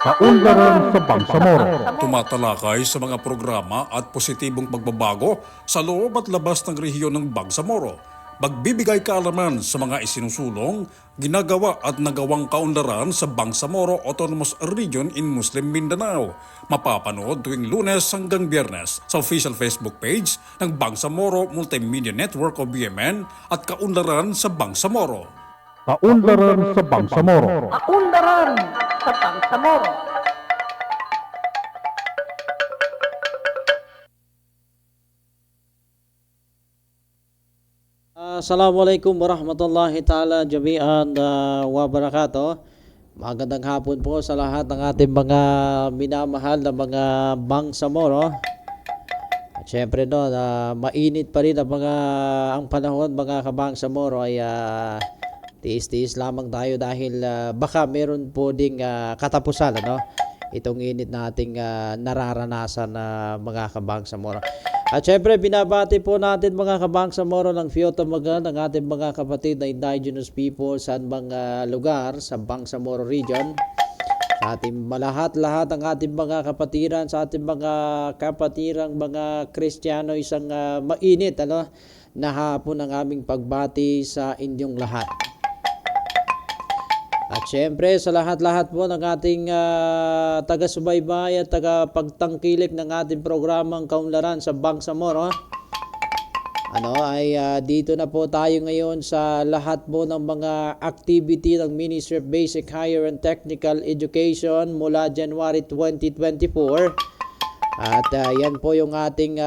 Kaunlaran sa Bangsamoro. Tumatalakay sa mga programa at positibong pagbabago sa loob at labas ng rehiyon ng Bangsamoro. Magbibigay kaalaman sa mga isinusulong, ginagawa at nagawang kaunlaran sa Bangsamoro Autonomous Region in Muslim Mindanao. Mapapanood tuwing Lunes hanggang Biyernes sa official Facebook page ng Bangsamoro Multimedia Network o BMN at Kaunlaran sa Bangsamoro. Kaunlaran sa Bangsamoro. Kaunlaran sa Bangsamoro. Assalamualaikum warahmatullahi ta'ala jami'an wa barakatuh. Magandang hapon po sa lahat ng ating mga minamahal na mga Bangsamoro. At syempre mainit pa rin ang panahon mga kabangsamoro ay tiis-tiis lamang tayo dahil baka meron po ding katapusan itong init nating nararanasan na mga kabangsamoro. At syempre binabati po natin mga kabangsamoro ng Fiyota Magan ng ating mga kapatid na indigenous people sa mga lugar sa Bangsamoro region. Sa ating lahat-lahat ng ating mga kapatiran, sa ating mga kapatirang mga Kristiyano, isang mainit na hapon ang aming pagbati sa inyong lahat. At syempre sa lahat-lahat po ng ating taga-subaybay at taga-pagtangkilik ng ating programang Kaunlaran sa Bangsamoro. Dito na po tayo ngayon sa lahat po ng mga activity ng Ministry of Basic, Higher and Technical Education mula January 2024. At yan po yung ating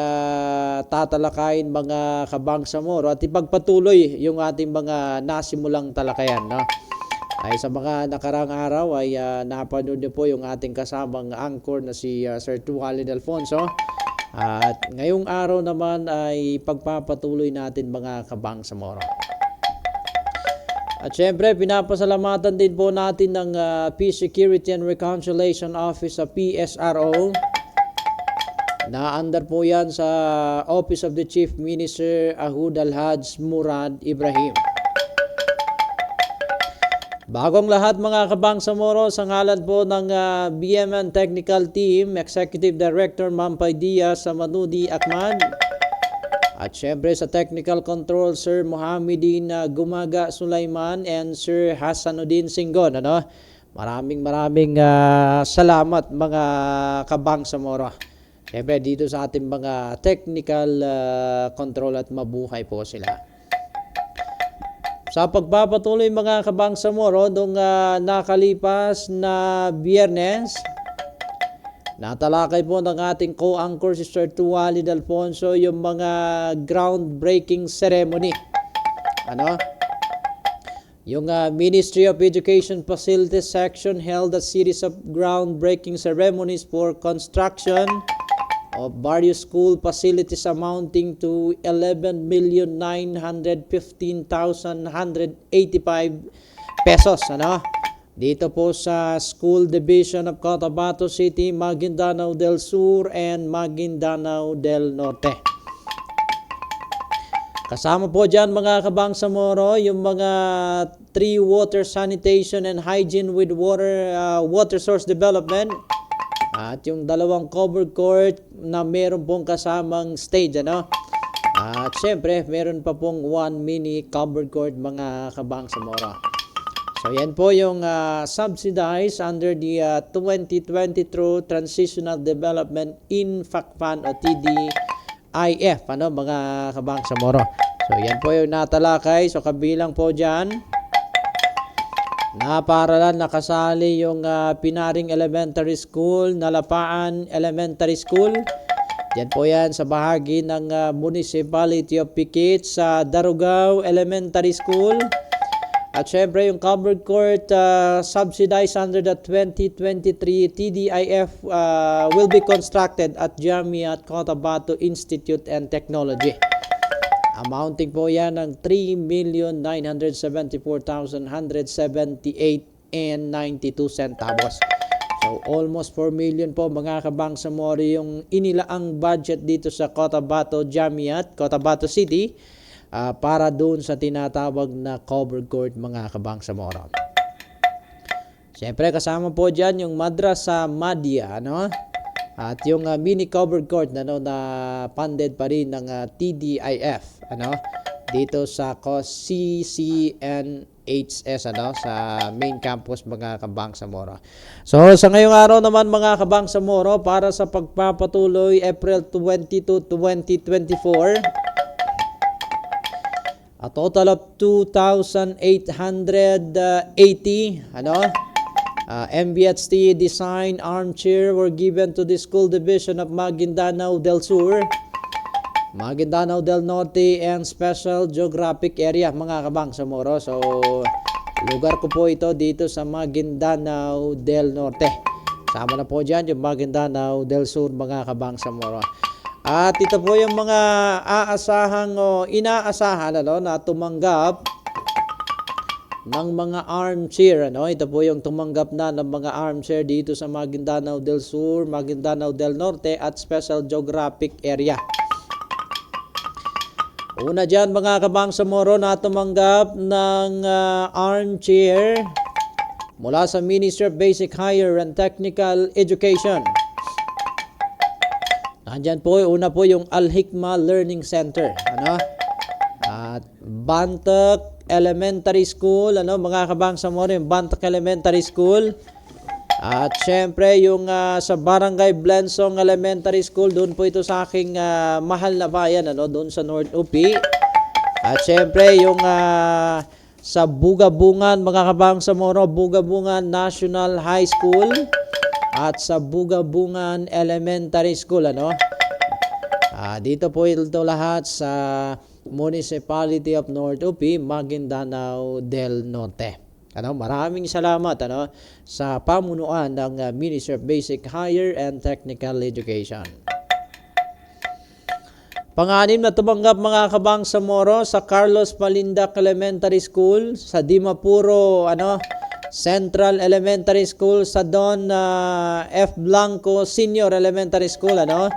tatalakayin mga kabangsamoro at ipagpatuloy yung ating mga nasimulang talakayan. Ay sa mga nakarang araw ay napanood niyo po yung ating kasamang anchor na si Sir Tuwalin Alfonso. At ngayong araw naman ay pagpapatuloy natin mga kabangsamoro. At syempre pinapasalamatan din po natin ng Peace, Security and Reconciliation Office sa PSRO. Na under po yan sa Office of the Chief Minister Ahud Al-Haj Murad Ibrahim. Bagong lahat mga kabangsamoro, sa ngalan po ng BMN Technical Team, Executive Director Mampay Diaz Samanudi Akman. At syempre sa Technical Control, Sir Mohamedin Gumaga Sulaiman and Sir Hasanuddin Singgon. Maraming salamat mga kabangsamoro. Syempre dito sa ating mga technical control at mabuhay po sila. Sa pagpapatuloy mga kabangsamoro, nung nakalipas na Biyernes, natalakay po ng ating co-anchor si Sir Tuwalin Alfonso yung mga groundbreaking ceremony. Yung Ministry of Education Facilities Section held a series of groundbreaking ceremonies for construction of various school facilities amounting to 11,915,185 pesos. Dito po sa School Division of Cotabato City, Maguindanao del Sur and Maguindanao del Norte. Kasama po dyan mga kabangsamoro yung mga 3 water sanitation and hygiene with water source development. At yung 2 covered court na meron pong kasamang stage. At syempre, meron pa pong 1 mini covered court mga kabangsamoro. So yan po yung subsidized under the 2022 Transitional Development Infrastructure Fund o TDIF mga kabangsamoro. So yan po yung natalakay. So kabilang po dyan naparalan nakasali yung Pinaring Elementary School, Nalapaan Elementary School. Yan po yan sa bahagi ng Municipality of Pikit sa Darugao Elementary School. At syempre yung covered court subsidized under the 2023 TDIF will be constructed at Jamiat Cotabato Institute and Technology. Amounting po yan ng 3,974,178.92 So almost 4 million po mga kabangsamoro yung inilaang budget dito sa Cotabato Jamiat, Cotabato City para doon sa tinatawag na covered court mga kabangsamoro. Siyempre kasama po dyan yung Madrasa Madya, ano? At yung mini covered court ano, na funded pa rin ng TDIF, ano? Dito sa CCNHS, ano? Sa main campus mga Kabangsamoro. So sa ngayong araw naman mga Kabangsamoro, para sa pagpapatuloy April 22, 2024, a total of 2,880 ano, MBHT design armchair were given to the School Division of Maguindanao del Sur, Maguindanao del Norte, and Special Geographic Area mga Kabangsamoro. So lugar ko po ito dito sa Maguindanao del Norte. Sama na po dyan yung Maguindanao del Sur mga Kabangsamoro. At ito po yung mga inaasahan ano, na tumanggap ng mga armchair. Ano? Ito po yung tumanggap na ng mga armchair dito sa Maguindanao del Sur, Maguindanao del Norte at Special Geographic Area. Una dyan mga Kabangsamoro na tumanggap ng armchair mula sa Ministry of Basic Higher and Technical Education. Nandyan po, una po yung Al-Hikmah Learning Center, ano? At Bantak Elementary School, ano mga Kabangsamoro, yung Bantak Elementary School. At syempre yung sa Barangay Blensong Elementary School, doon po ito sa aking mahal na bayan, ano, doon sa North UP. At syempre yung sa Bugabungan mga Kabangsamoro, Bugabungan National High School at sa Bugabungan Elementary School, ano. Dito po ito lahat sa Municipality of North UP, Maguindanao del Norte. Ano, maraming salamat ano sa pamunuan ng Ministry of Basic Higher and Technical Education. Pang-anim na tumanggap mga Kabangsamoro sa Carlos Palindac Elementary School, sa Dimapuro ano Central Elementary School, sa Don F. Blanco Senior Elementary School, ano,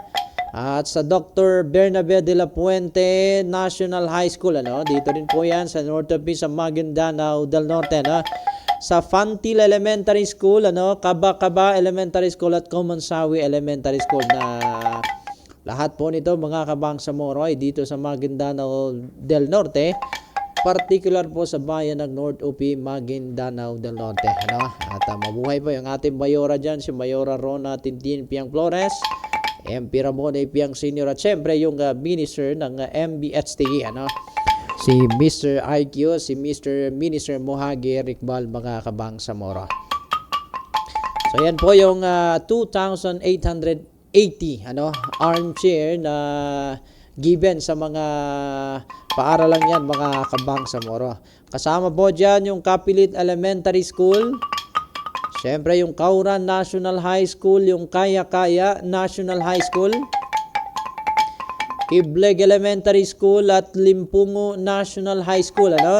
at sa Dr. Bernabe de la Puente National High School, ano, dito rin po yan sa North of sa Maguindanao del Norte, ano, sa Fantil Elementary School, ano, Kaba Elementary School at Comansawi Elementary School, na lahat po nito mga Kabangsamoro ay dito sa Maguindanao del Norte, particular po sa bayan ng North UP, Maguindanao del Norte, ano. At mabuhay po yung ating Mayora dyan, si Mayora Rona Tintin Piang Flores, MP Ramon Piang Senior, at syempre yung minister ng MBHT, ano, si Mr. IQ, si Mr. Minister Mohagi Rikbal mga Kabangsamoro. So yan po yung 2,880 ano armchair na given sa mga paaralan yan mga Kabangsamoro. Kasama po dyan yung Kapilit Elementary School, siyempre yung Kauran National High School, yung Kaya-Kaya National High School, Ibleg Elementary School at Limpungo National High School, ano.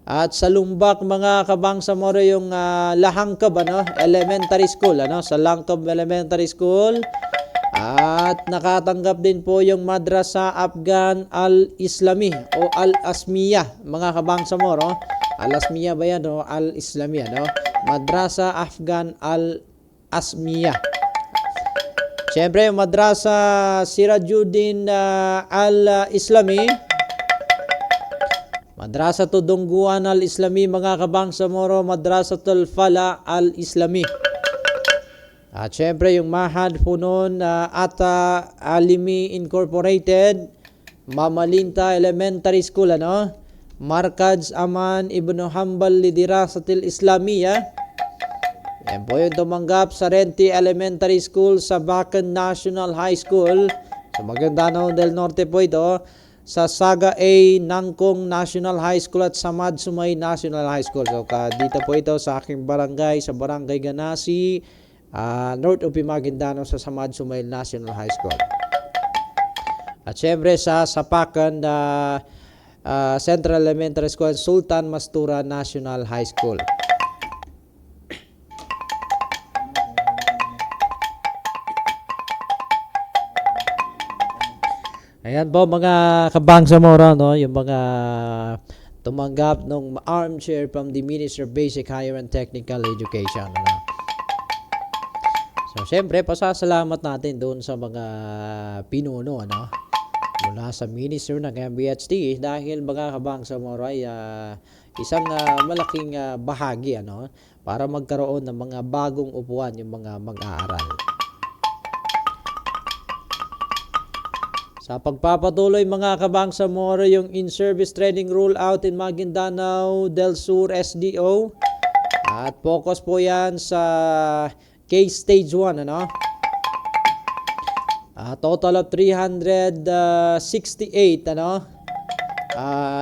At sa Lumbak mga Kabangsamoro yung Lahangkab ano Elementary School, ano, sa Langkab Elementary School. At nakatanggap din po yung Madrasa Afghan Al-Islami o Al-Asmiya mga Kabangsamoro. Al-Asmiya ba yan o Al-Islami, ano? Madrasa Afghan Al-Asmiya. Siyempre yung Madrasa Sirajuddin Al-Islami, Madrasa Tudungguan Al-Islami mga Kabangsamoro, Madrasa Tulfala Al-Islami. At syempre yung Mahad Funon Ata Alimi Incorporated, Mamalinta Elementary School, ano, Markaz Aman Ibn Hanbal Lidirasatil Islamiyah. Yan po yung tumanggap sa Renti Elementary School, sa Bacan National High School, sa Maguindanao del Norte po ito, sa Saga A Nangkong National High School at Samad Sumay National High School. So dito po ito sa aking barangay, sa Barangay Ganasi, North UP Maguindanao, sa Samad Sumay National High School. At syempre sa Sapakan Central Elementary School, Sultan Mastura National High School. Ayan po mga Kabangsamoro, no, yung mga tumanggap ng armchair from the Ministry of Basic Higher and Technical Education. Ano? So, syempre, pasasalamat natin doon sa mga pinuno, ano? Mula sa Minister ng MBHT dahil mga kabangsamoro ay isang malaking bahagi, ano? Para magkaroon ng mga bagong upuan yung mga mag-aaral. Sa pagpapatuloy mga kabangsamoro yung in-service training rollout in Maguindanao del Sur SDO at focus po yan sa case stage 1, ano? Total of 368 ano?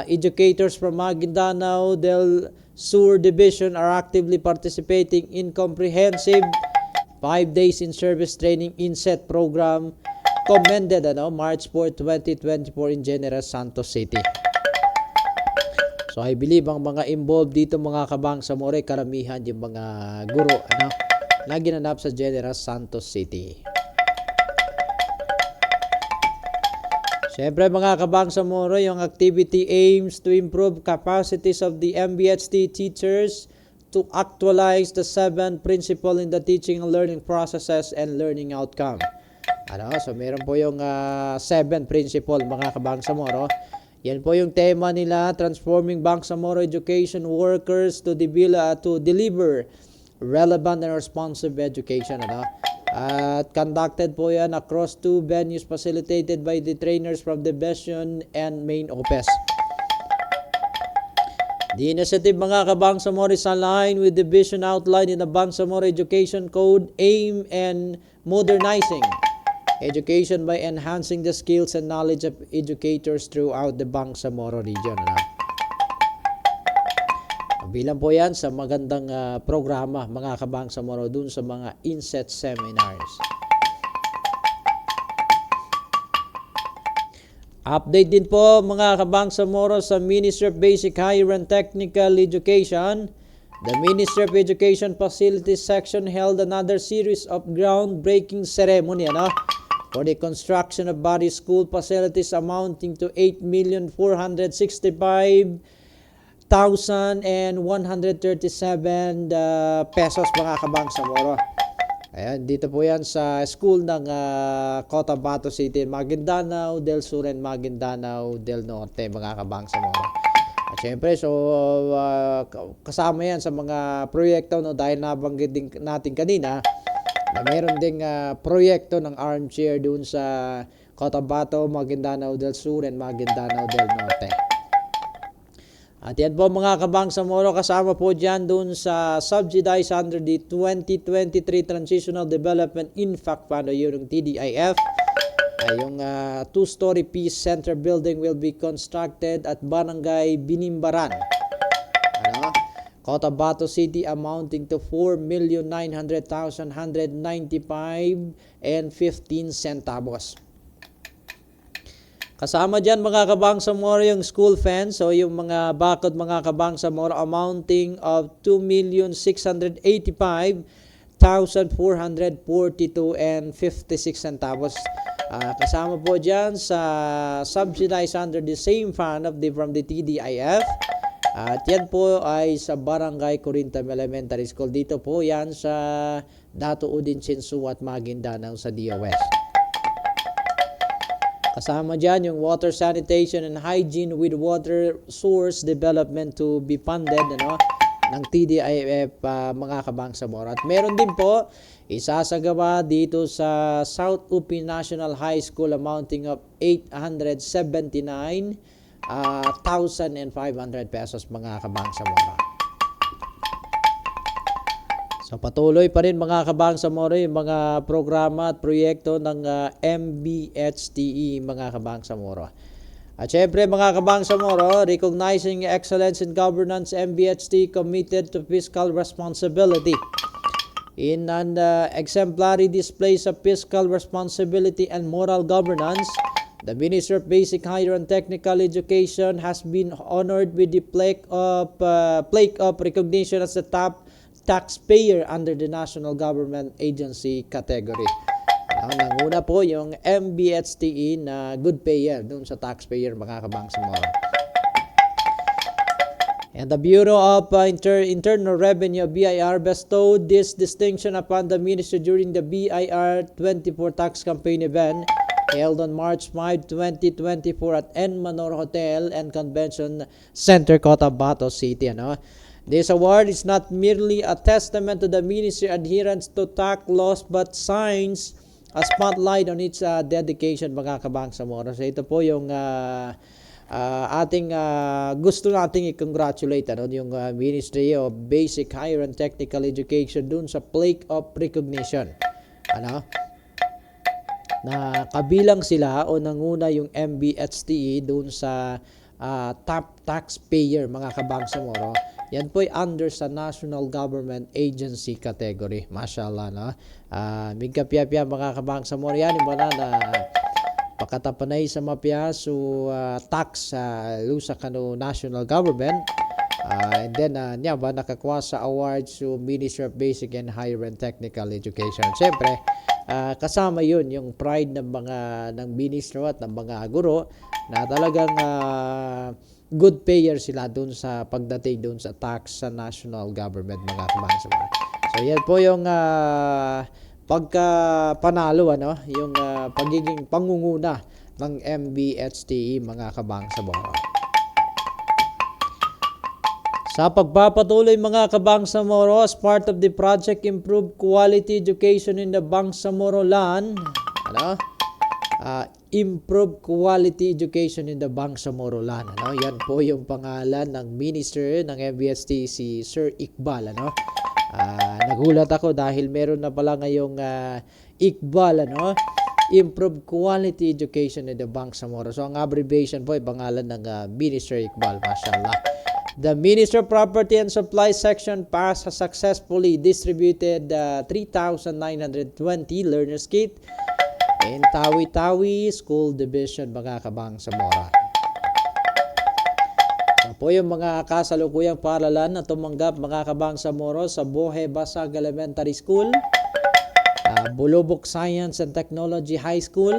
Educators from Maguindanao del Sur Division are actively participating in comprehensive 5 days in service training inset program commended March 4, 2024 in General Santos City. So I believe ang mga involved dito mga kabangsamoro karamihan yung mga guro na ginanap sa General Santos City. Siyempre mga kabangsamoro, yung activity aims to improve capacities of the MBHT teachers to actualize the 7 principles in the teaching and learning processes and learning outcome. So meron po yung 7 principle mga kabangsamoro. Yan po yung tema nila, transforming Bangsamoro education workers to deliver relevant and responsive education. At conducted po yan across 2 venues facilitated by the trainers from the Besyon and main office. The initiative mga kabangsamoro is aligned with the vision outlined in the Bangsamoro Education Code, aim and modernizing education by enhancing the skills and knowledge of educators throughout the Bangsamoro region. Bilang po yan sa magandang programa mga kabangsamoro dun sa mga inset seminars. Update din po mga kabangsamoro sa Ministry of Basic Higher and Technical Education. The Ministry of Education Facilities Section held another series of groundbreaking ceremony for the construction of body school facilities amounting to 8,465,137 pesos mga kabangsamoro. Ayan, dito po yan sa school ng Cotabato City, Maguindanao del Sur and Maguindanao del Norte mga kabangsamoro. At syempre, so kasama yan sa mga proyekto dahil nabanggit din natin kanina na meron ding proyekto ng armchair doon sa Cotabato, Maguindanao del Sur and Maguindanao del Norte. At yan po mga kabangsamoro, kasama po dyan doon sa subsidized under the 2023 Transitional Development Impact Fund o yung TDIF. Yung 2-story Peace Center building will be constructed at Barangay Binimbaran, Cotabato City, amounting to 4,900,195 and 15 centavos. Kasama dyan mga kabangsamoro yung school fence o yung mga bakod mga kabangsamoro amounting of 2,685,442 and 56 centavos. Kasama po dyan sa subsidized under the same fund from the TDIF. At yan po ay sa Barangay Corintham Elementary School. Dito po yan sa Dato Udin Chinsu at Maguindanao sa DOS. Kasama dyan yung water sanitation and hygiene with water source development to be funded ng TDIF mga kabangsamoro. At meron din po isasagawa dito sa South Upi National High School amounting of 879,500 pesos mga kabangsamoro. So patuloy pa rin mga kabangsamoro yung mga programa at proyekto ng MBHTE mga kabangsamoro. At syempre mga kabangsamoro, recognizing excellence in governance, MBHT committed to fiscal responsibility. In an exemplary displays of fiscal responsibility and moral governance, the Ministry of Basic Higher and Technical Education has been honored with the plaque of recognition as the top taxpayer under the National Government Agency category. Nanguna po yung MBHTE na good payer doon sa taxpayer mga kabangsamoro. And the Bureau of Internal Revenue, BIR, bestowed this distinction upon the ministry during the BIR 24 tax campaign event held on March 5, 2024 at N Manor Hotel and Convention Center, Cotabato City. This award is not merely a testament to the ministry adherence to tax laws but shines a spotlight on its dedication, mga kabangsamoro. So ito po yung ating gusto nating i-congratulate yung Ministry of Basic, Higher and Technical Education dun sa plaque of recognition. Na kabilang sila o nanguna yung MBHTE dun sa top taxpayer, mga kabangsamoro. Yan po ay under sa National Government Agency category. Mashallah, no? Migkapya-pya, mga kabangsamoro. Yan yung na pakatapanay sa mapya so tax lusa kano national government and then niya ba nakakuha sa award so Ministry of Basic and Higher and Technical Education. Siyempre kasama yun yung pride ng ministro at ng mga guro na talagang good payer sila dun sa pagdating dun sa tax sa national government, mga kabangsamoro. So yan po yung pagka-panalo, yung pagiging pangunguna ng MBHTE, mga kabangsamoro. Sa pagpapatuloy, mga kabangsamoro, as part of the project Improve Quality Education in the Bangsamoro Land, Improve Quality Education in the Bangsamoro Land. Yan po yung pangalan ng minister ng MBHTE, si Sir Iqbal. Nagulat ako dahil meron na pala ngayong Iqbal, Improve Quality Education in the Bangsamoro. So ang abbreviation po ay pangalan ng Minister Iqbal, mashallah. The Minister of Property and Supply Section PAS has successfully distributed 3,920 learners kit in Tawi-Tawi School Division, mga kabangsamoro. Po yung mga kasalukuyang paaralan na tumanggap, mga kabangsamoro, sa Bohe Basag Elementary School, Bulubok Science and Technology High School,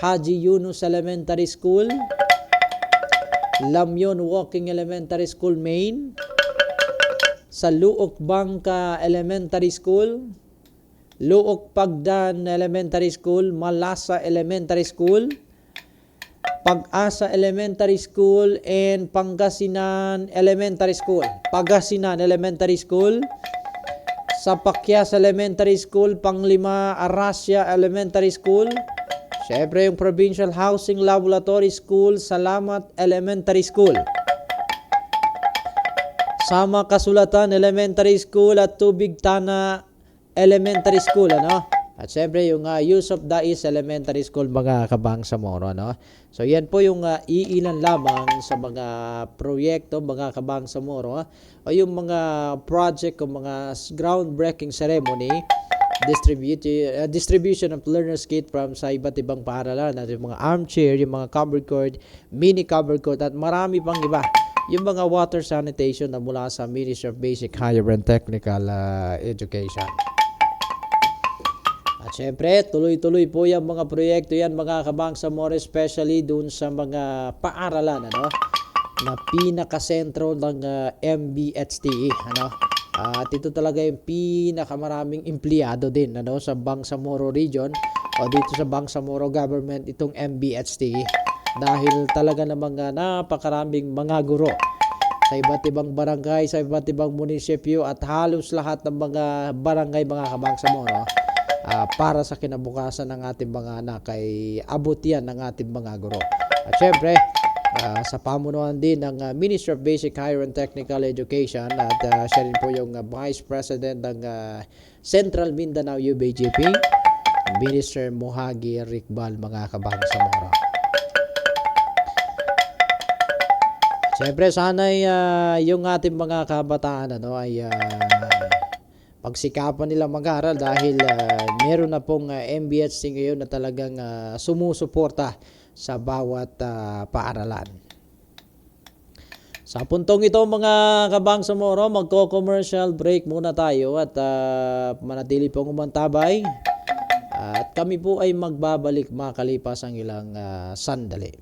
Haji Yunus Elementary School, Lamyon Walking Elementary School Main, sa Luok Bangka Elementary School, Luok Pagdan Elementary School, Malasa Elementary School, Pag-asa Elementary School, and Pangasinan Elementary School. Pangasinan Elementary School, sa Pakyas Elementary School, Panglima Arasya Elementary School, syempre yung Provincial Housing Laboratory School, Salamat Elementary School, Sama Kasulatan Elementary School at Tubig Tana Elementary School, At syempre yung Yusuf Dais Elementary School, mga kabangsamoro, So yan po yung iilan lamang sa mga proyekto, mga kabangsamoro, o yung mga project o mga groundbreaking ceremony, distribution of learners kit from sa iba't ibang paaralan, at yung mga armchair, yung mga covered court, mini covered court, at marami pang iba. Yung mga water sanitation na mula sa Ministry of Basic, Higher and Technical Education. At syempre, tuloy-tuloy po yung mga proyekto yan, mga kabangsamoro, especially dun sa mga paaralan, na pinakasentro ng MBHTE, At ito talaga yung pinakamaraming empleyado din, sa Bangsamoro Region o dito sa Bangsamoro Government, itong MBHTE. Dahil talaga namang napakaraming mga guro sa iba't ibang barangay, sa iba't ibang munisipyo, at halos lahat ng mga barangay, mga kabangsamoro, para sa kinabukasan ng ating mga anak ay abot yan ng ating mga guro. At syempre, sa pamunuan din ng Ministry of Basic, Higher and Technical Education, at siya rin po yung Vice President ng Central Mindanao UBGP, Minister Mohagi Iqbal, mga kabangsamoro. Syempre, sana'y yung ating mga kabataan ay pagsikapan nila mag-aral dahil meron na pong MBHC ngayon na talagang sumusuporta sa bawat paaralan. Sa puntong ito, mga kabangsamoro, magko-commercial break muna tayo at manatili pong umantabay. At kami po ay magbabalik makalipas ang ilang sandali.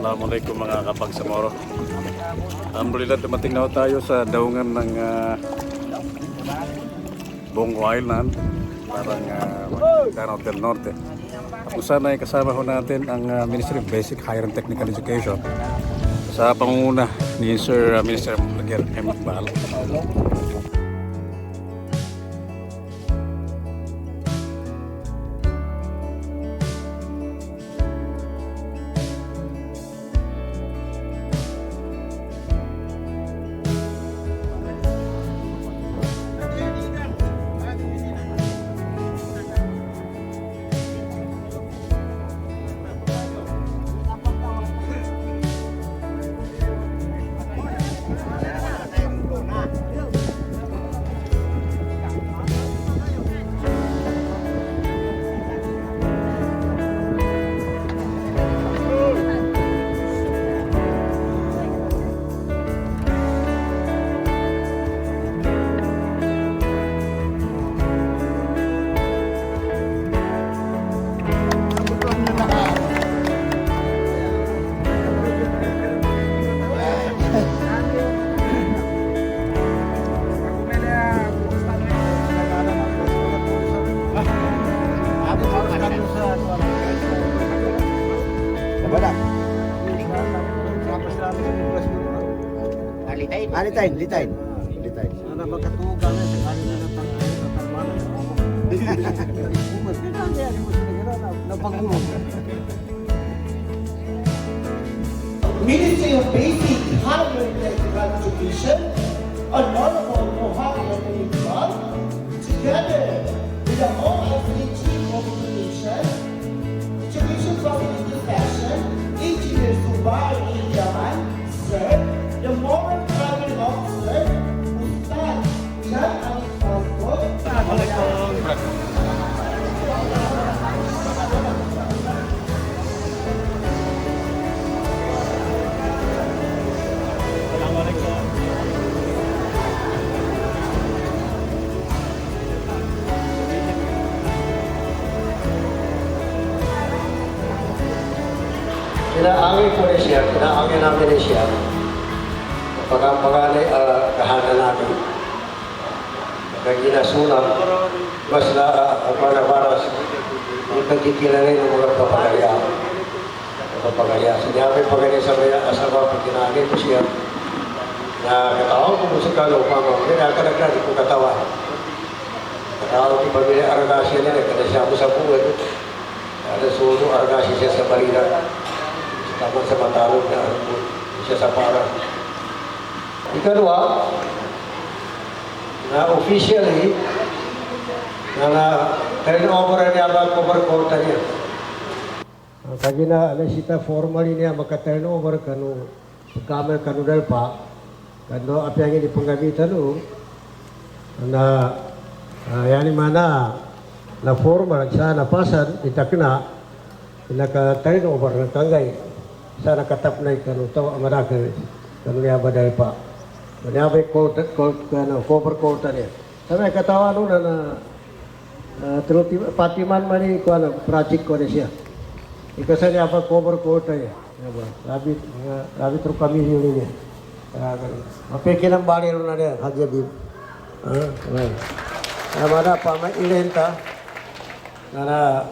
Assalamualaikum mga kapagsamoro. Alhamdulillah dumating na tayo sa daungan ng Bongo Island, parang Canal del Norte. Kung sana ay kasama ho natin ang Ministry of Basic, Higher and Technical Education sa pangunguna ni Sir Minister Miguel M. Baal. Litain. Ana magkatugan na sa kanila ng tatarmanan. Ministry of Basic, Higher and Technical Education, Honorable Mohammed Iqbal, together with the OFD Chief of Education, Education Public Education, Engineer Subai Yaman, Sir, the Moral Travel Officer, Ustad Jan Ali Pastor, Inaangin ko na siya, inaangin namin na siya. Kapag ang pangalay, kahanan namin. Kapag ginasunan, mas na para yung pagkikilala ng mga papagalya. Papagalya. Sinabi pagalya sa mga asama, pag inaangin ko siya, na katawang ko sa kalupang, kaya kadagdag ko katawan. Katawang ko pamilya aragasya niya, kada siya ko sa buwan. Kada suno, aragasya siya sa baliran. Taman sa matalog na siya sa para. Ikalawa, na officially, na turnover niya ba cover quota niya. Kaya na, sita formally niya maka-turnover kanu kamel kanudal pa, kano apyangin ipangamitan o, na yani mana na formal sa napasan, itakna, naka-turnover ng tangay. Sana katap na ikano taw amarake kanu niya badal pa. Niya ba quota cover quota niya. Sabi katawa no na truti patiman mani ko project ko niya. Ikasa niya ba cover quota niya. Sabi tro kami niya. Mapeke ng bali ro na niya hagya bib. Amana pa ma ilenta na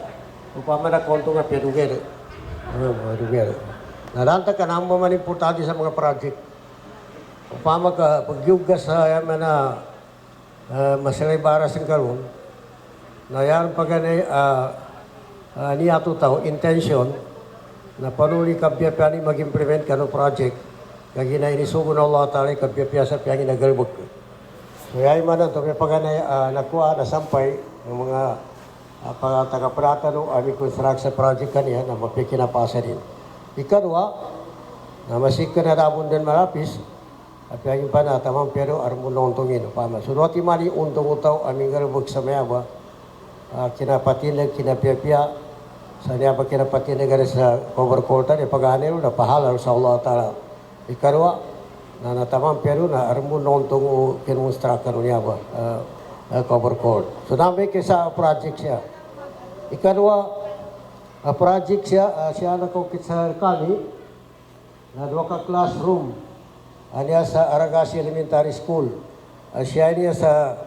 upama na konto nga pedugere. Pedugere. Naranta ka nang man importante sa mga project. Upama ka pagyugas sa yaman na masalay baras ng karon, na yan pagani niya tao intention na panuli kabiyapyan mag-implement ka ng project kaya ginainisugod na Allah Ta'ala kabiyapyan sa piyang inagalbog. So yan man ito, may pagani nakuha na sampay ng mga taga-prata no aming construct sa project kaniya na mapikinapasa din. Ikalwa, na masik ka na rabon din malapis, at yung pa na tamang pero armo lontongin. Sunod mali untong utaw aming galbog sa mayaba, kinapatinag, kinapiyapya, sa niya pa kinapatinag sa cover quarter, pag-anero na pahalar sa Allah Ta'ala. Ikalwa, na natamang pero na armo lontong o kinumunstra ka niya ba, cover court. So namin sa project siya. Ikalwa, project siya, siya nakukit sa kami, na duwa ka classroom aniya sa Aragasi Elementary School. Siya niya sa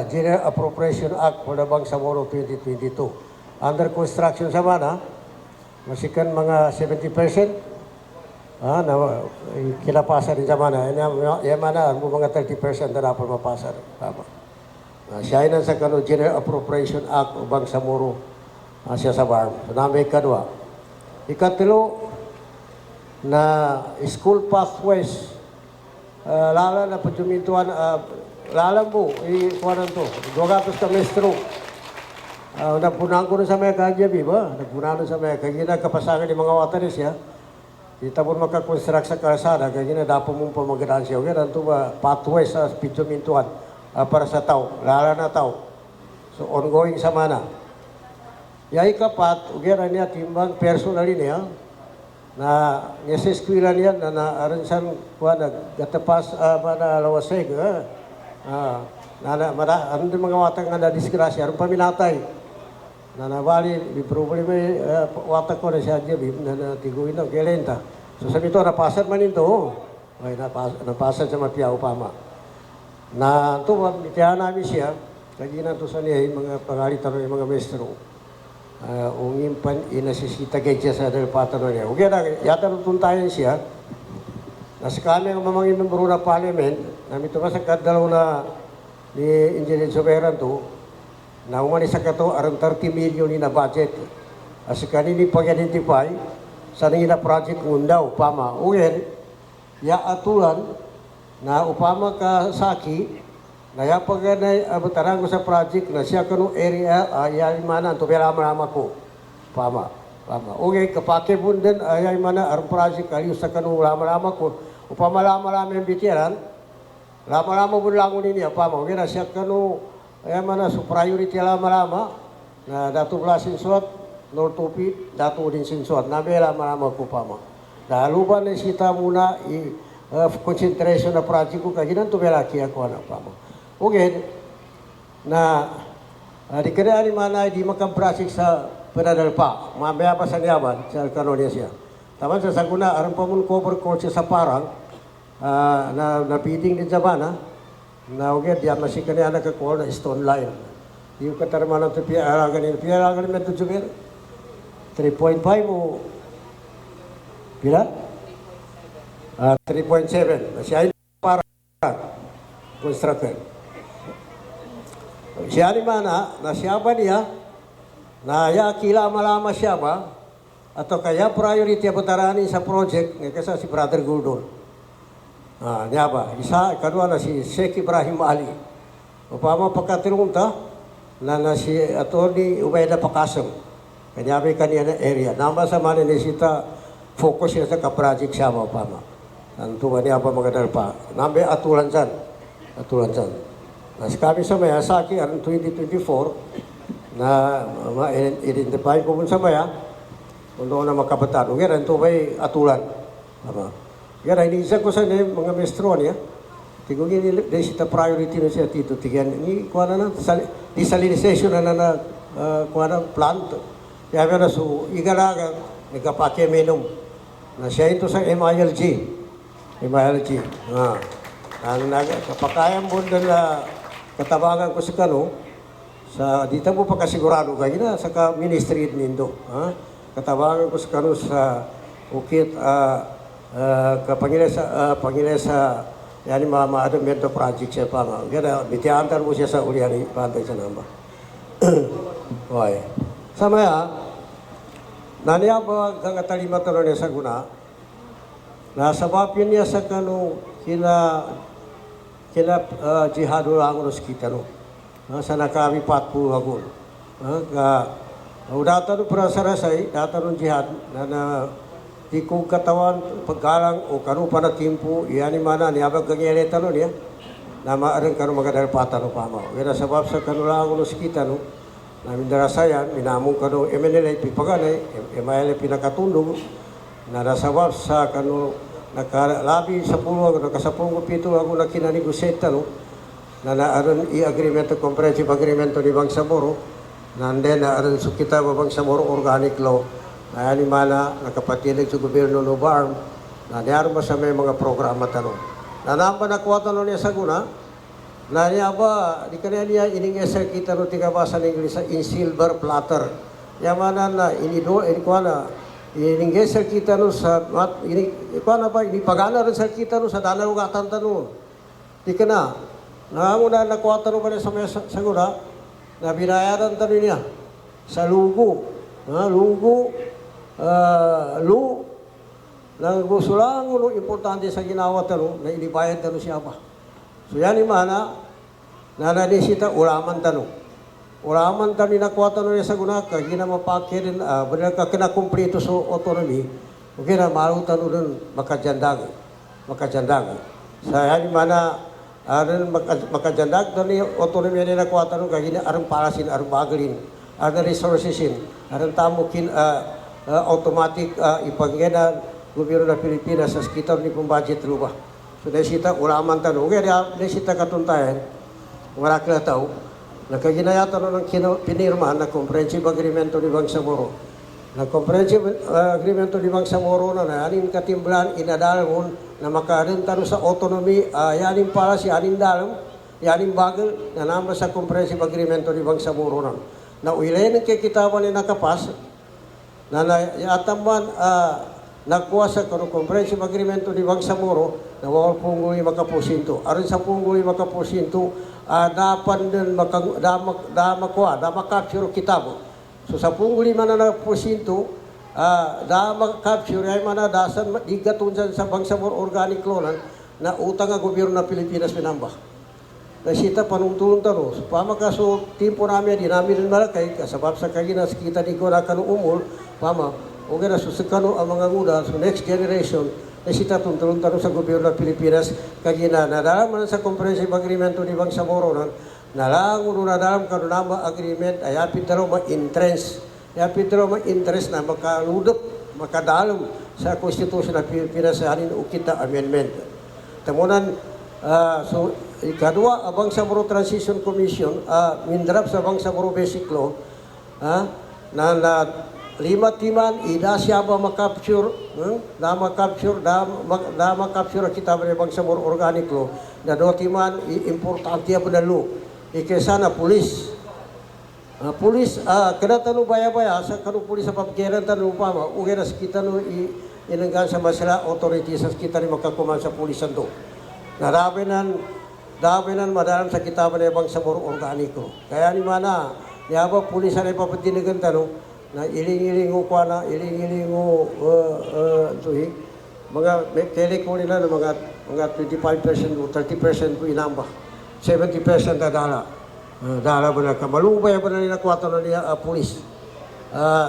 General Appropriation Act for the Bangsamoro 2022. Under construction sa mana, masikan mga 70%. Na kinapasa rin sa mana. Yan mana, mga 30% na dapat mapasa rin. Tama. Siya yun sa General Appropriation Act o Bangsamoro siya sa BARM. So, namin kadwa. Ikatlo, na school pathways, lala na pagjumintuan, lala mo, ikuanan to, 200 ka mestro. Nagpunaan ko na sa mga kagyabi ba? Nagpunaan sa mga kagina kapasangan ng mga wataris ya. Kita po makakonstruct sa kalsada, kagina dapo mong pamagadaan siya. Kaya nanto ba, pathways sa pagjumintuan para sa tao, lala na tao. So ongoing sa mana. Yay kapat, ugyan niya timbang personally niya, na sa eskwela niya na naaransan kuha nagatapas na lawaseg ano din mga watang nga na disgrasya aron paminatay na nabali may problema watak ko na siya dyan na tiguin na gelenta so sabi ito napasad man ito ay napasad sa mapiyaw pama na ito mitihan namin siya kaginan to sa niya mga pangalitan ng mga mestro ungin pan inasisita kay siya sa dalpatan niya. Okay na, yata tuntayan siya. Nasa kami ang mamangin membro na parliament, namin ito sa kadalaw na ni Engineer Soberan to, na umalis sa kato, around 30 million na budget. As kanini pag-identify, sa nangina project ngundaw, upama. Uyen, ya atulan, na upama ka saki, Naya pag abutaran ko sa project na siya kanu area ayay mana to bela marama ko. Pama. Okay, kapake bundan ayay mana ar project kali sa kanu lama-lama ko. Upama lama-lama yung bitiran. Lama-lama bun lang ini pama. Okay na siya kanu ayay mana su priority lama-lama na datu klasin suat nor topi datu din sinsuat na bela marama ko pama. Daluban na sita muna concentration na project ko kaginan to bela kiya ko na pama. Okay, na di kada ni mana di makabrasik sa penadalpa, mamaya pa sa niyaban sa kanonia siya. Tama sa saguna aron pa mun cover court sa parang na bidding din sa bana na okay di masih kanya na ka call na stone line. Yung katarmana to piaragan med to jubir 3.5 o pila? 3.7. Siya para constructed. Siya ni mana, na siya ba niya, na ya kila malama siya ba, atau kaya priority abutarani sa project, nga kasa si Brother Gordon. Niya ba, isa, kadua na si Sheikh Ibrahim Ali. Upama pagkatirunta, na si Atty. Ubayda Pakasam. Kanya ba kanya na area. Namba sa mana ni sita, focus siya sa ka-project siya ba, upama. Nantuwa niya pa magadal pa. Namba atulan dyan. Nas kami sa maya sa akin, ang 2024, na ma-identify ko sa maya, kung doon na makabataan. Kaya ito may atulan. Kaya iniisa ko sa mga mestro niya, tigong yun, sita priority na siya dito. Tigyan, kuha na desalinization na kuha na plant. Kaya na so, igalagan, nagkapake-minum. Na siya ito sa MILG. Ang kapakayan mo na katabangan ko sa kano, sa dito mo pagkasigurado kayo na sa ministry nindo. Katabangan ko sa kano sa ukit kapangila sa yani ma-adamento project siya pa nga. Kaya bitiantar mo siya sa ulian pantay sa namba. Okay. Sa maya, naniya ba kang katalima talo niya sa guna, nasa bapin niya sa kano kila jihadul ang unos kita no. Sa nakami 40 agon. Data no para sarasay, data no jihad na di ko katawan paggalang o kanu pa na timpo, iyan mana ni abag gangyareta no niya. Na maarang kanu magadalpata no pama. Kaya sabab sa kanu lang unos kita no. Namin darasayan, minamong kanu MNLA pipaganay, MNLA pinakatundong na nasabab sa kanu nakalabi sa pulo ako, nakasapong pito ako na kinanegosita, no? Na naaron i-agreement, comprehensive agreement ni Bangsamoro, na then naaron so kita Bangsamoro organic law, na yan mana nakapatilig sa gobyerno no BARM, Na diyan ba sa may mga programa tanong. Na namba na kuha tanong niya sa guna, na niya ba, di ka niya iningesel kita no tiga ba sa English in silver platter. Yamana na inido, kuha na, iningesel kita no sa, kuha na ba, inipagana rin sa kita no sa dalaw gatan tanong. Di ka na, na nakuha tanong ba niya sa may sa guna, na binayaran tanong niya sa lugo. Lugo, nang gusto lang importante sa ginawa tanong, na inibayad tanong siya ba. So yan imana, nananisita, ulaman tanong. Ulaman tanong nakuha tanong niya sa guna, kagina mapakirin, benar ka kinakumplito sa autonomy, okay na maru tanong rin makajandag. Sa yan imana, makajandag tanong autonomy niya nakuha tanong, kagina arang parasin, arang bagalin, arang resourcesin, arang tamukin, automatic ipagngena gobyerno ng Pilipinas sa sekitar ni pong budget ruba. So naisita, ulaman tanong. Kaya naisita katuntayan, wala ka tao, nakaginayatan ng pinirmahan na Comprehensive Agreement ni Bangsamoro. Na Comprehensive Agreement ni Bangsamoro na aning katimblan, inadalon na makarin tanong sa autonomy, yanin para si aning dalong, yanin bagal, na naman sa Comprehensive Agreement ni Bangsamoro na. Na uilayin ng kikitawan ni nakapas, na yataman, nakuha sa Comprehensive Agreement ni Bangsamoro na wawal punggoy makapusinto. Aron sa punggoy makapusinto, dapat din makapture kitabo. So sa punggoy man na nakapusinto, makapture ay man na dasan digatunsan sa Bangsamoro Organic Law na utang ang gobyerno ng Pilipinas pinambah. Nasita panungtulong taro. So pamakaso timpo namin, di namin rin malakay, kasabab sa kaginas kita di ko na umul, okay na susukano ang mga muda, so next generation, na sita tuntulong tanong sa gobyerno ng Pilipinas, kagina, nadalaman sa Comprehensive Agreement ni Bangsamoro na nalangon nadalam kanunama agreement, ay apit taro ma-interest. Apit taro ma-interest na makaludop, makadalom sa Constitution ng Pilipinas sa hanin ukita amendment. Tamunan, so, ikadua, ang Bangsamoro Transition Commission, mindrap sa Bangsamoro Basic Law, na lima timan, ida siya ba makapture, na makapture kita ba Bangsamoro Organic Law, na do timan, importante po na law. Ikesa na pulis. Pulis, kada tanong baya-baya, sa kanong pulis sa pagkiran tanong pa, uwi na sa kita no, inanggan sa masala, authority sa kita ni makakuman sa pulisan do. Dami nan madalam sa kita ba Bangsamoro Organic Law. Kaya ni mana, yaba pulisan ay papatinigan tanong, na iling-iling ko na, mga kelik ko nila na mga 25% o 30% po inamba. 70% na dala. Dala ba na kamalubay ba na nila kwata na niya pulis.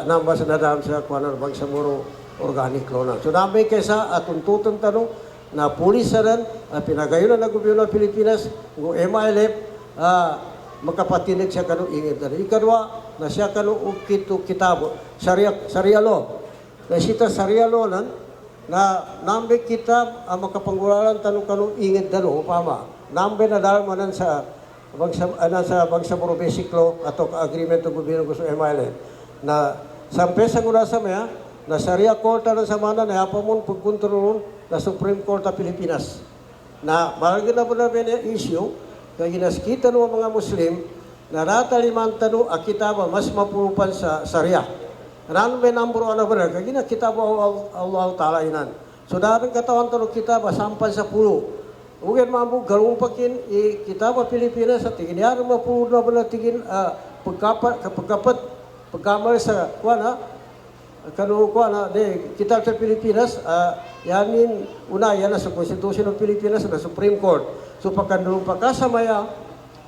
Namba sa nadam sa kwa na Bangsamoro Organic Law na. So namin kaysa tuntutan tanong na pulis na rin, pinagayon na gobyerno ng Pilipinas, kung MILF, makapatinig siya kanong ingin na. Ikadwa, na siya kanong ukito kitabo, Sharia law. Na sita Sharia law na nambe kitab ang makapanggulalan tanong kanong ingin na no, upama. Nambe na dalmanan sa Bangsamoro Basic Law ato ka-agreement ng gobyerno gusto MILF. Na sampai sa guna sa maya, na Sharia Court na sa mana na yapamon pagkontrolon na Supreme Court ng Pilipinas. Na maragin na po na issue, kaya ginaskita ng mga Muslim, na rataliman tanu akita ba mas mapurupan sa Sharia. Ran be number ano ba kaya ginakita ba Allah Taala inan. So daring katawan tanu kita ba sampan sa pulo. Ugen mambu galung pakin kita ba Pilipinas sa tingin yar mapulo na ba tingin pagkamal sa kuana de kita sa Pilipinas yanin una yan sa Constitution ng Pilipinas na Supreme Court. So pagkandulong pa ka sa maya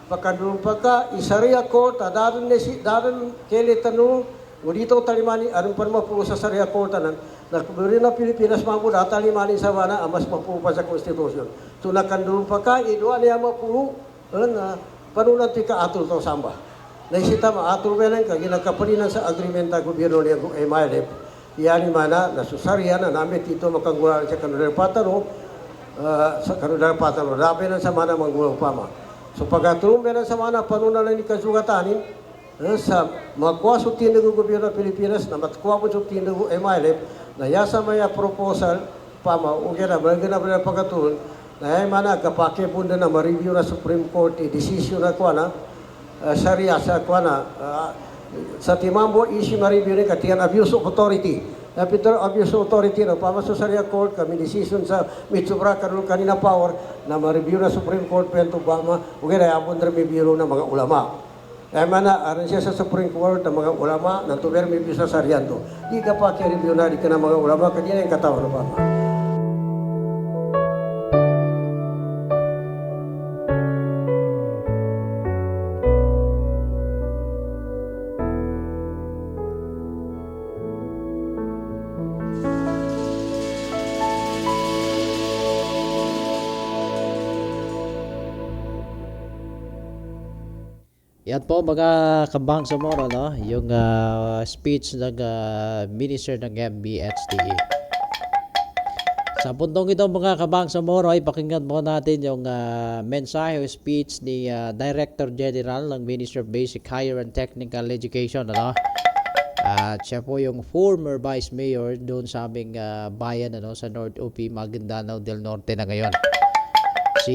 pakadulong pagka Sharia Court darin kele tanong dito talimani anong pa mapulo sa Sharia Court na gobyerno ng Pilipinas mampu talimani sa mana mas mapulo pa sa Constitution. So nakandulong pagka idua niya mapulo na panunan ti ka atul to samba. Naisita maatul belen ka ginakapaninan sa agreement ng gobyerno niya MILF. Yani mana na sa Sharia na namit ito makanggulan sa kanudar patano sa kanudar patano dapat na sa mana manggulang pama. So pagkatulong meron sa mga panunalan ni kasugatanin, sa magkuha sa tindago gobyerno ng Pilipinas, na matkuha po sa tindago MILF, na yasa maya proposal, upama, okay na, bagay na pagkatun, na mana kapake bunda na ma-review na Supreme Court, decision na kwa na, Sharia sa kwa na, sa timambo isi ma-review ni katiyan abuse of authority. Na Peter abuse of authority na upama sa Sharia Court, kami decision sa Mitsubra karon kanina power, na ma-review na Supreme Court, pero upama, okay na, abon na review ng mga ulama. Kaya mana, aran siya sa Supreme Court ng mga ulama, ng tuber may bisa sa Rianto. Di ka pa kaya-review na, di ka na mga ulama, kanya yung katawan na pa. Yan po mga kabangsamoro, no? Yung speech ng Minister ng MBHTE. Sa puntong ito mga kabangsamoro ay pakinggan po natin yung mensahe o speech ni Director General ng Ministry of Basic, Higher and Technical Education, ano? At siya po yung former Vice Mayor doon sa aming bayan, ano, sa North UP, Maguindanao del Norte na ngayon. Si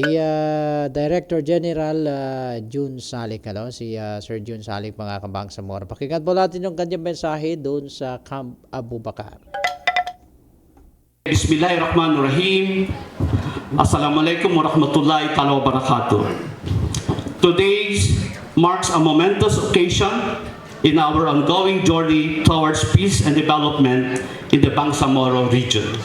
Director General June Salik, ano? Si Sir June Salik, mga kabangsamoro. Pakinggan po natin yung kanyang mensahe doon sa Camp Abu Bakar. Bismillahirrahmanirrahim. Assalamualaikum warahmatullahi ta'ala wabarakatuh. Today marks a momentous occasion in our ongoing journey towards peace and development in the Bangsamoro region.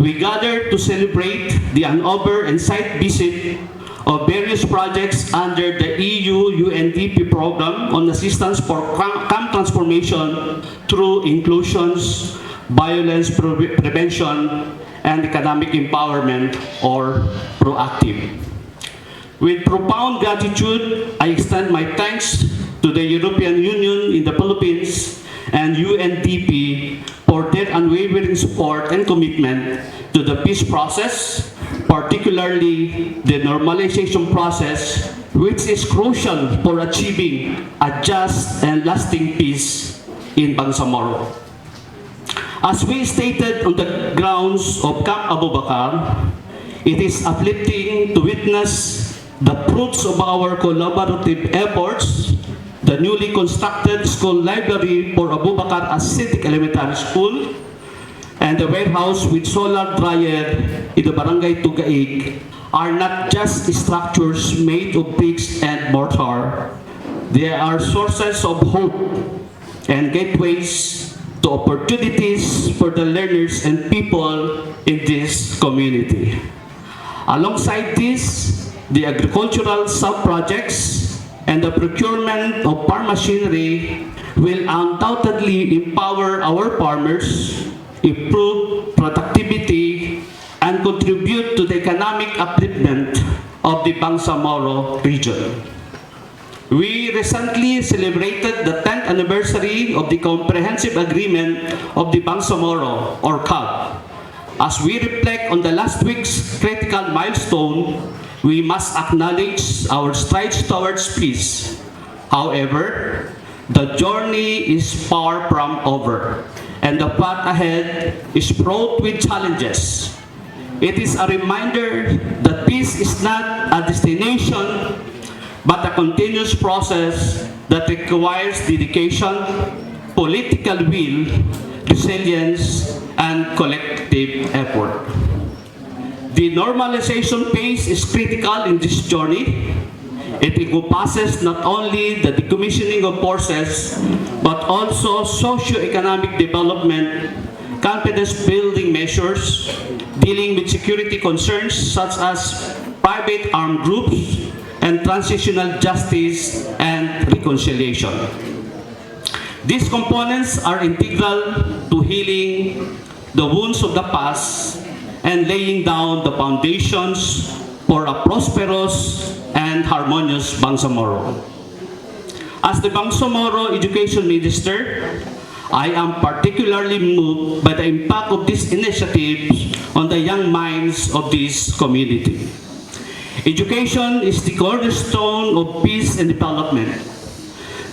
We gather to celebrate the handover and site visit of various projects under the EU-UNDP program on assistance for camp transformation through inclusions, violence prevention, and economic empowerment, or proactive. With profound gratitude, I extend my thanks to the European Union in the Philippines and UNDP for their unwavering support and commitment to the peace process, particularly the normalization process, which is crucial for achieving a just and lasting peace in Bangsamoro. As we stated on the grounds of Camp Abu Bakar, it is uplifting to witness the fruits of our collaborative efforts. The newly constructed school library for Abu Bakar Ascetic Elementary School and the warehouse with solar dryer in the Barangay Tugaig are not just structures made of bricks and mortar. They are sources of hope and gateways to opportunities for the learners and people in this community. Alongside this, the agricultural sub-projects and the procurement of farm machinery will undoubtedly empower our farmers, improve productivity, and contribute to the economic upliftment of the Bangsamoro region. We recently celebrated the 10th anniversary of the Comprehensive Agreement of the Bangsamoro, or CAB. As we reflect on the last week's critical milestone, we must acknowledge our strides towards peace. However, the journey is far from over, and the path ahead is fraught with challenges. It is a reminder that peace is not a destination, but a continuous process that requires dedication, political will, resilience, and collective effort. The normalization phase is critical in this journey. It encompasses not only the decommissioning of forces, but also socio-economic development, confidence-building measures, dealing with security concerns such as private armed groups, and transitional justice and reconciliation. These components are integral to healing the wounds of the past and laying down the foundations for a prosperous and harmonious Bangsamoro. As the Bangsamoro Education Minister, I am particularly moved by the impact of this initiative on the young minds of this community. Education is the cornerstone of peace and development.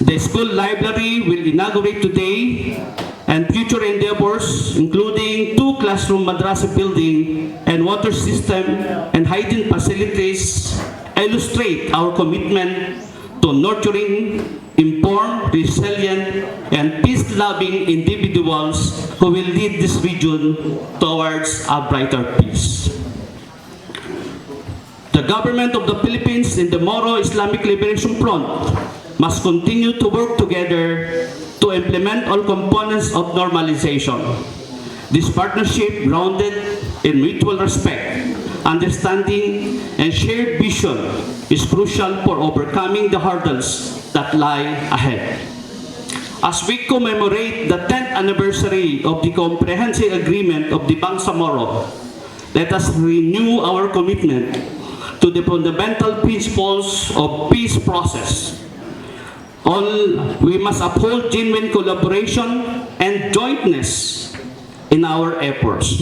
The school library will inaugurate today, and future endeavors, including 2 classroom madrasa building and water system and hygiene facilities, illustrate our commitment to nurturing informed, resilient, and peace-loving individuals who will lead this region towards a brighter peace. The government of the Philippines and the Moro Islamic Liberation Front must continue to work together to implement all components of normalization. This partnership, grounded in mutual respect, understanding, and shared vision, is crucial for overcoming the hurdles that lie ahead. As we commemorate the 10th anniversary of the Comprehensive Agreement of the Bangsamoro, let us renew our commitment to the fundamental principles of peace process. We must uphold genuine collaboration and jointness in our efforts.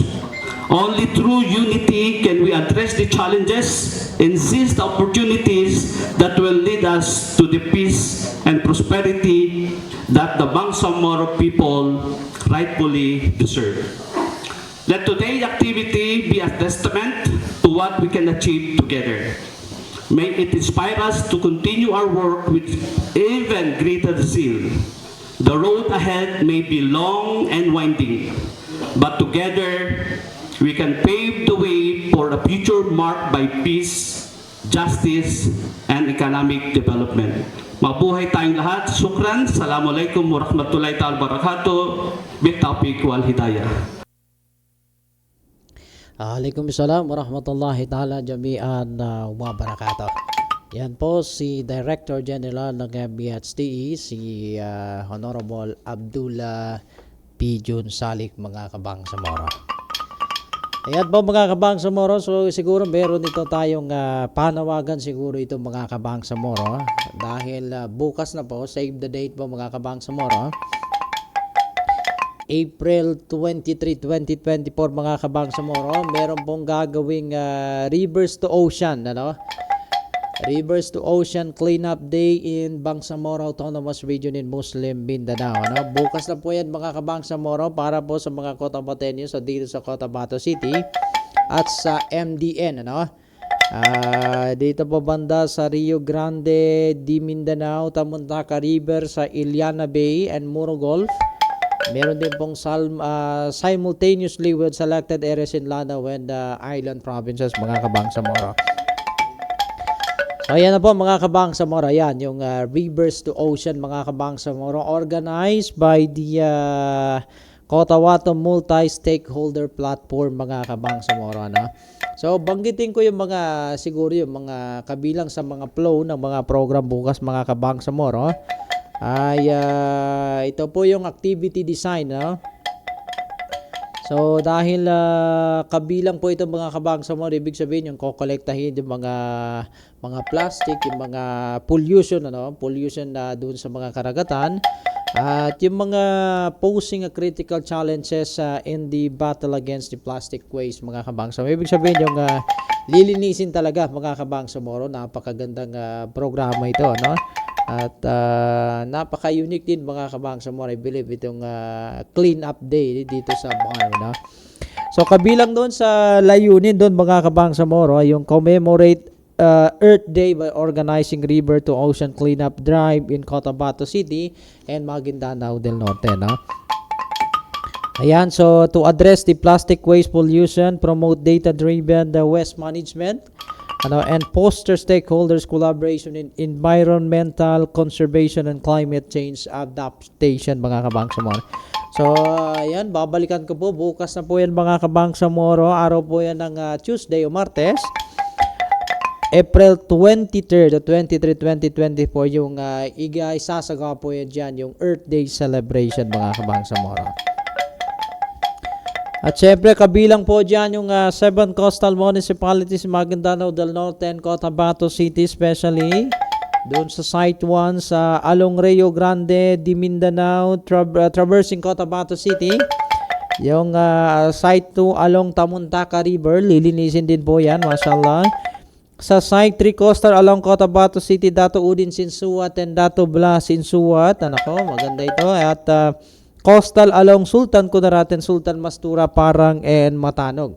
Only through unity can we address the challenges and seize the opportunities that will lead us to the peace and prosperity that the Bangsamoro people rightfully deserve. Let today's activity be a testament to what we can achieve together. May it inspire us to continue our work with even greater zeal. The road ahead may be long and winding, but together we can pave the way for a future marked by peace, justice, and economic development. Mabuhay tayong lahat. Shukran. Assalamualaikum warahmatullahi ta'ala wabarakatuh. Bitawfiq wal hidayah. Waalaikumsalam warahmatullahi ta'ala jami'an wa barakatuh. Yan po si Director General ng MBHTE, si Honorable Abdullah P. Jun Salik, mga Kabangsamoro. Ayan po mga Kabangsamoro, so siguro meron dito tayong panawagan siguro ito mga Kabangsamoro. Dahil bukas na po, save the date po mga Kabangsamoro. April 23, 2024 mga Kabangsamoro, meron pong gagawing Rivers to Ocean, Rivers to Ocean Cleanup Day in Bangsamoro Autonomous Region in Muslim Mindanao. Bukas na po yan mga Kabangsamoro para po sa mga Cotabateños so dito sa Cotabato City at sa MDN. Dito po banda sa Rio Grande di Mindanao, Tamuntaka River sa Iliana Bay and Muro Gulf. Meron din pong simultaneously with selected areas in Lanao and island provinces mga Kabangsamoro. So ayan na po mga Kabangsamoro, yan yung Rivers to Ocean mga Kabangsamoro, organized by the Cotabato Multi-Stakeholder Platform mga Kabangsamoro. So banggitin ko yung mga siguro yung mga kabilang sa mga flow ng mga program bukas mga Kabangsamoro. Ito po yung activity design. So dahil kabilang po ito mga Kabangsamoro, ibig sabihin yung kokolektahin yung mga plastic, yung mga pollution pollution na doon sa mga karagatan at yung mga posing a critical challenges in the battle against the plastic waste mga Kabangsamoro. Ibig sabihin yung lilinisin talaga mga Kabangsamoro. Napakagandang programa ito, At napaka-unique din mga Kabangsamoro. I believe itong clean up day dito sa Bangsamoro. So kabilang doon sa layunin doon mga Kabangsamoro yung commemorate Earth Day by organizing River to Ocean Cleanup Drive in Cotabato City and Maguindanao del Norte. Ayan, so to address the plastic waste pollution, promote data-driven waste management, and foster stakeholders collaboration in environmental conservation and climate change adaptation mga Kabangsamoro. So ayan, babalikan ko po bukas na po yan mga Kabangsamoro. Araw po yan ng Tuesday o Martes, April 23rd o 23, 2024 yung isasagawa po yan dyan yung Earth Day celebration mga Kabangsamoro. At syempre kabilang po dyan yung 7 coastal municipalities, Maguindanao del Norte and Cotabato City, especially doon sa Site 1 sa along Rio Grande di Mindanao, traversing Cotabato City. Yung Site 2 along Tamuntaka River, lilinisin din po yan, mashallah. Sa Site 3 coastal along Cotabato City, Dato Udin Sinsuat and Dato Blas Sinsuat. Maganda ito. At coastal along Sultan Kudarat and Sultan Mastura, Parang and Matanog.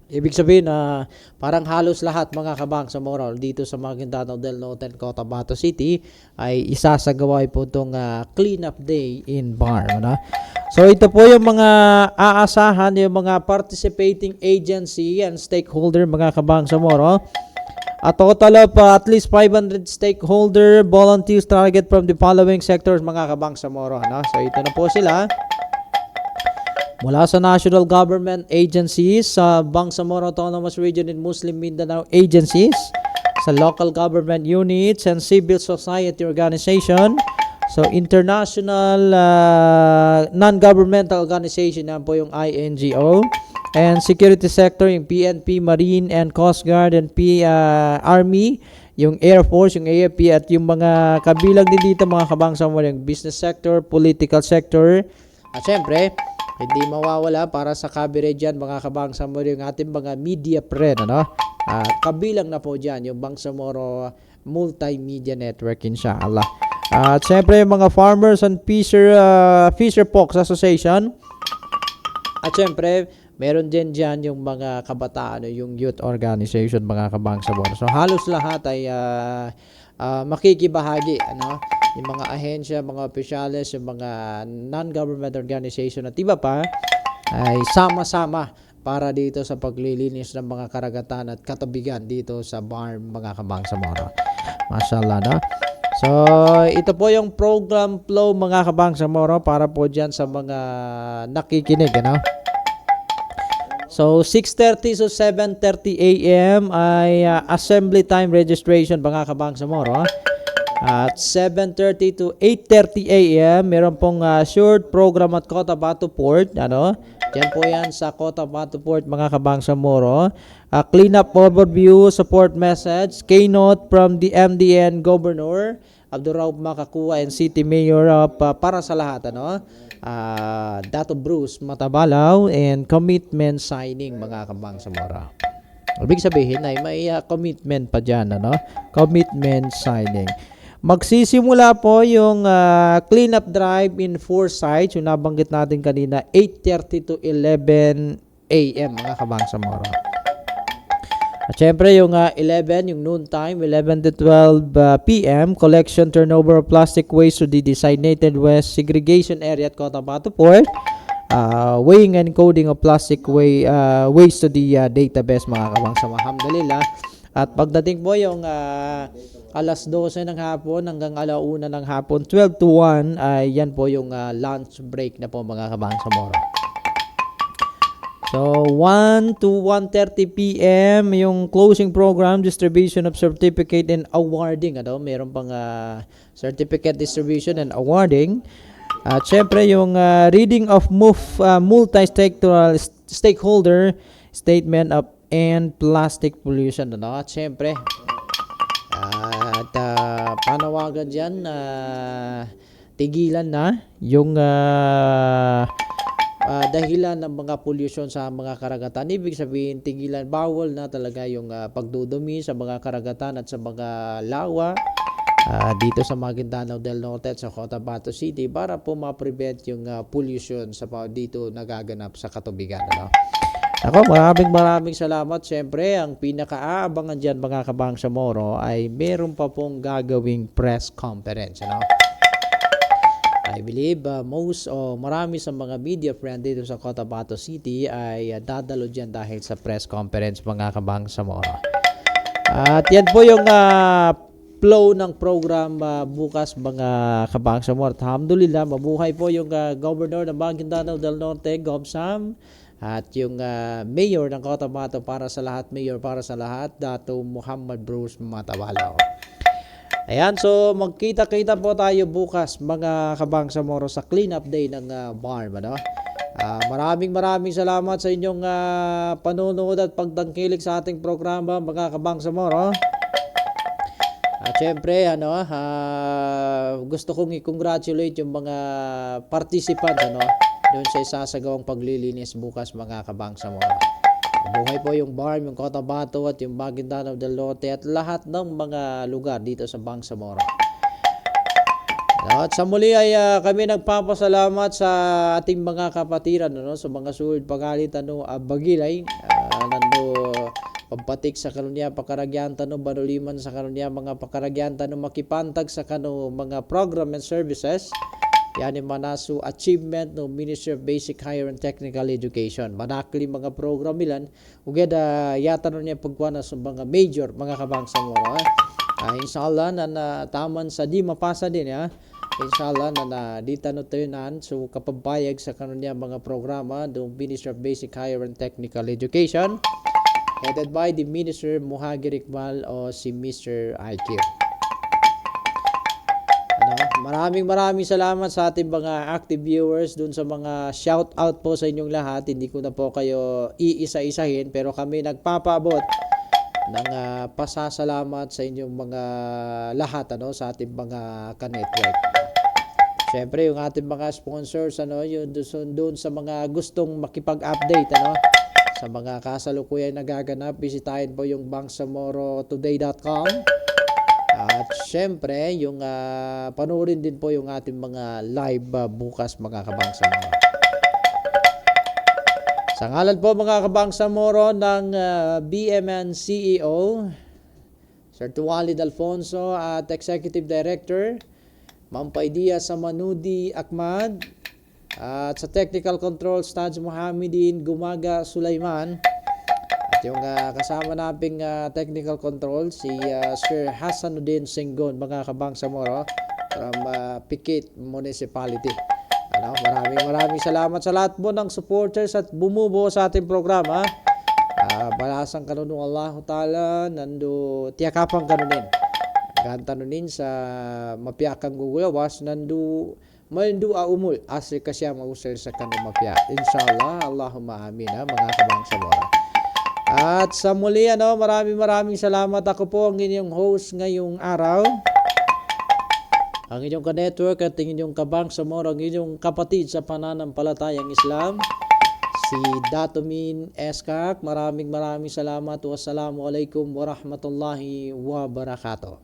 Ibig sabihin na parang halos lahat mga Kabangsamoro dito sa Maguindanao del Norte and Cotabato City ay isasagawa po itong cleanup day in BARM. Ano? So ito po yung mga aasahan, yung mga participating agency and stakeholder mga Kabangsamoro. A total of at least 500 stakeholder volunteers target from the following sectors mga Kabangsamoro. Ano? So ito na po sila. Mula sa national government agencies, sa Bangsamoro Autonomous Region and Muslim Mindanao agencies, sa local government units and civil society organization, so international non-governmental organization, yan po yung INGO, and security sector, yung PNP, Marine and Coast Guard, and Army, yung Air Force, yung AFP, at yung mga kabilang din dito mga Kabangsamoro, yung business sector, political sector, at syempre, hindi mawawala para sa coverage dyan mga Kabangsamoro yung ating mga media friend, ano? Kabilang na po dyan yung Bangsamoro Multimedia Network, inshallah. At syempre yung mga Farmers and Fisher Folks Association. At syempre, meron din dyan yung mga kabataan, yung youth organization mga Kabangsamoro. So halos lahat ay makikibahagi, ano? Yung mga ahensya, mga opisyalis, yung mga non-government organization at iba pa ay sama-sama para dito sa paglilinis ng mga karagatan at katabigan dito sa BARM mga Kabangsamoro. Mashallah, no? So, ito po yung program flow mga Kabangsamoro para po dyan sa mga nakikinig, ano? So, 6:30 to 7:30 a.m. ay assembly time registration mga Kabangsamoro. At 7:30 to 8:30 a.m. meron pong short program at Cotabato Port. Ano? Diyan po yan sa Cotabato Port mga Kabangsamoro. Cleanup overview, support message, keynote from the MDN Governor Abdurraub Makakua and City Mayor para sa lahat. Ano? Dato Bruce Matabalaw and commitment signing mga Kabangsamoro. Ibig sabihin ay may commitment pa dyan. Ano? Commitment signing. Magsisimula po yung cleanup drive in 4 sites. Yung nabanggit natin kanina, 8:30 to 11 a.m. mga Kabangsamoro. At syempre yung 11, yung noon time, 11 to 12 p.m. collection turnover of plastic waste to the designated West segregation area at Cotabato Port. Weighing and coding of plastic waste to the database mga Kabangsamoro. Alhamdulillah. At pagdating po yung alas 12 ng hapon hanggang alauna ng hapon, 12 to 1, ay yan po yung lunch break na po mga Kabangsamoro. So, 1 to 1:30 p.m. yung closing program, distribution of certificate and awarding. Ano? Meron pang certificate distribution and awarding. At syempre yung reading of multi-sectoral stakeholder statement of and plastic pollution. Ano? At syempre, panawagan dyan, tigilan na yung dahilan ng mga pollution sa mga karagatan. Ibig sabihin, tigilan, bawal na talaga yung pagdudumi sa mga karagatan at sa mga lawa dito sa Maguindanao del Norte at sa Cotabato City para po ma-prevent yung pollution sa dito nagaganap sa katubigan. Ano? Ako, maraming salamat. Siyempre, ang pinaka-aabangan dyan mga Kabangsamoro ay meron pa pong gagawing press conference. Ano? I believe marami sa mga media friend dito sa Cotabato City ay dadalo dyan dahil sa press conference mga Kabangsamoro. At yan po yung flow ng program bukas mga Kabangsamoro. Alhamdulillah, mabuhay po yung Governor ng Maguindanao del Norte, Gov. Sam, at yung Mayor ng Cotabato para sa lahat, Mayor para sa lahat, Dato Muhammad Bruce Matabalaw. Ayan, so magkita-kita po tayo bukas mga Kabangsamoro sa cleanup day ng BARM. Ano? Maraming salamat sa inyong panonood at pagtangkilik sa ating programa mga Kabangsamoro. At syempre, gusto kong i-congratulate yung mga participants doon sa isasagawang paglilinis bukas mga Kabangsamoro. Buhay po yung BARM, yung Cotabato at yung Maguindanao del Norte at lahat ng mga lugar dito sa Bangsamoro. At sa muli ay kami nagpapasalamat sa ating mga kapatiran sa mga suhid pagalit bagilay nando pampatik sa kanunya pakaragyan banuliman sa kanunya mga pakaragyan makipantag sa kanu mga program and services yani manasu achievement no Ministry of Basic Higher and Technical Education manakli mga program ilan ugeda yata niya pagkuana sa mga major mga kabangsa mo inshallah na taman sa di mapasa din inshallah na di tanutunan so kapagpayag sa kanunya mga programa do Ministry of Basic Higher and Technical Education headed by the Minister Muhagir Iqbal o si Mr. IQ. Maraming salamat sa ating mga active viewers dun sa mga shout out po sa inyong lahat. Hindi ko na po kayo iisa-isahin pero kami nagpapaabot ng pasasalamat sa inyong mga lahat sa ating mga ka-network. Siyempre yung ating mga sponsors yun doon sa mga gustong makipag-update sa mga kasalukuyan nagaganap, bisitahin po yung bangsamorotoday.com. At syempre, yung panoorin din po yung ating mga live bukas mga kabangsamoro. Sa ngalan po mga kabangsamoro ng BMN CEO, Sir Tuwalid Alfonso at Executive Director, Ma'am Paidia Samanudi Ahmad, at sa Technical Controls, Taj Mohamedin Gumaga Sulaiman. At yung kasama nating Technical Control, si Sir Hasanuddin Singgon, mga kabangsamoro, from Pikit Municipality. Maraming salamat sa lahat po ng supporters at bumubuo sa ating programa. Balasang kanunong Allah Ta'ala, nando tiyakapang kanunin. Gantanunin sa mapiyakang gugulawas, nando mandu umul asri kasya mausel sa kanong mapya. Inshallah, Allahumma amin mga kabangsamoro. At sa muli maraming salamat. Ako po ang inyong host ngayong araw. Ang inyong ka-network at ang inyong kabangsamoro, ang inyong kapatid sa pananampalatayang Islam, si Datomin Eskak. Maraming salamat. Wassalamualaikum warahmatullahi wabarakatuh.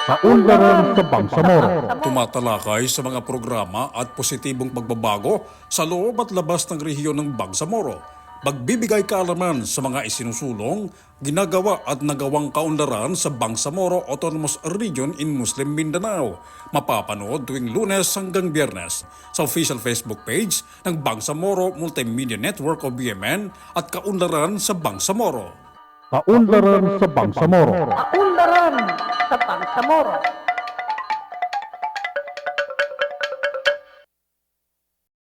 Kaunlaran sa Bangsamoro. Tumatalakay sa mga programa at positibong pagbabago sa loob at labas ng rehiyon ng Bangsamoro. Magbibigay kaalaman sa mga isinusulong, ginagawa at nagawang kaunlaran sa Bangsamoro Autonomous Region in Muslim Mindanao. Mapapanood tuwing Lunes hanggang Biyernes sa official Facebook page ng Bangsamoro Multimedia Network o BMN at kaunlaran sa Bangsamoro. Kaunlaran sa Bangsamoro. Kaunlaran sa Bangsamoro.